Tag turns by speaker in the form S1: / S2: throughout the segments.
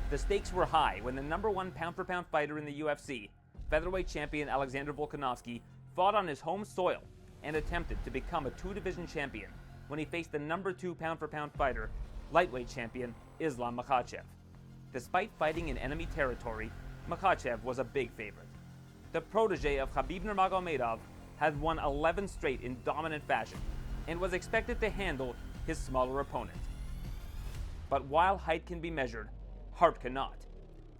S1: The stakes were high when the #1 pound-for-pound fighter in the UFC, featherweight champion Alexander Volkanovski, fought on his home soil and attempted to become a two-division champion when he faced the #2 pound-for-pound fighter, lightweight champion Islam Makhachev. Despite fighting in enemy territory, Makhachev was a big favorite. The protege of Khabib Nurmagomedov had won 11 straight in dominant fashion and was expected to handle his smaller opponent. But while height can be measured, heart cannot,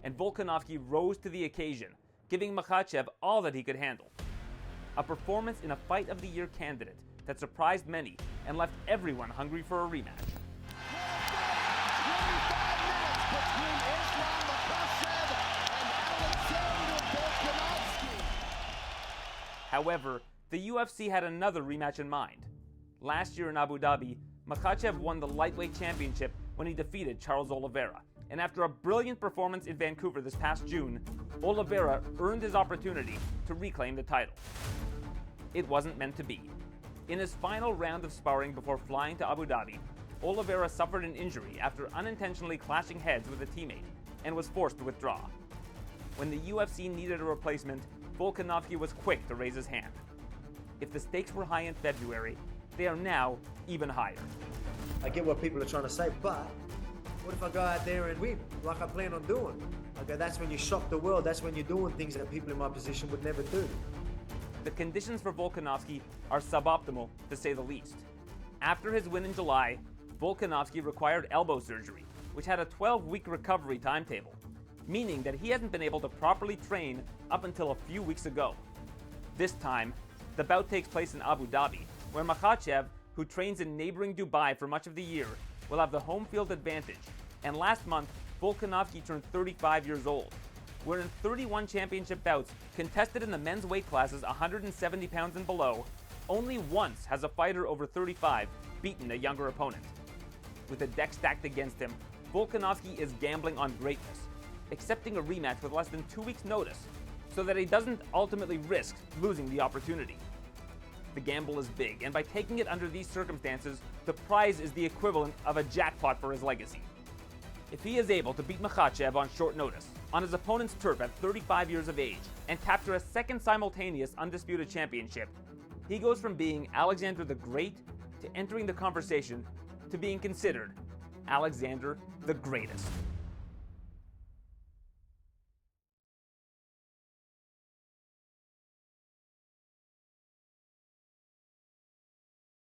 S1: and Volkanovski rose to the occasion, giving Makhachev all that he could handle. A performance in a Fight of the Year candidate that surprised many and left everyone hungry for a rematch.
S2: 25 minutes between Islam Makhachev and Alexander Volkanovski.
S1: However, the UFC had another rematch in mind. Last year in Abu Dhabi, Makhachev won the lightweight championship when he defeated Charles Oliveira, and after a brilliant performance in Vancouver this past June, Oliveira earned his opportunity to reclaim the title. It wasn't meant to be. In his final round of sparring before flying to Abu Dhabi, Oliveira suffered an injury after unintentionally clashing heads with a teammate and was forced to withdraw. When the UFC needed a replacement, Volkanovski was quick to raise his hand. If the stakes were high in February, they are now even higher.
S3: I get what people are trying to say, but what if I go out there and win, like I plan on doing? Okay, that's when you shock the world. That's when you're doing things that people in my position would never do.
S1: The conditions for Volkanovski are suboptimal, to say the least. After his win in July, Volkanovski required elbow surgery, which had a 12-week recovery timetable, meaning that he hasn't been able to properly train up until a few weeks ago. This time, the bout takes place in Abu Dhabi, where Makhachev, who trains in neighboring Dubai for much of the year, will have the home field advantage. And last month, Volkanovski turned 35 years old, where in 31 championship bouts contested in the men's weight classes 170 pounds and below, only once has a fighter over 35 beaten a younger opponent. With a deck stacked against him, Volkanovski is gambling on greatness, accepting a rematch with less than 2 weeks' notice so that he doesn't ultimately risk losing the opportunity. The gamble is big, and by taking it under these circumstances, the prize is the equivalent of a jackpot for his legacy. If he is able to beat Makhachev on short notice, on his opponent's turf at 35 years of age, and capture a second simultaneous undisputed championship, he goes from being Alexander the Great to entering the conversation to being considered Alexander the Greatest.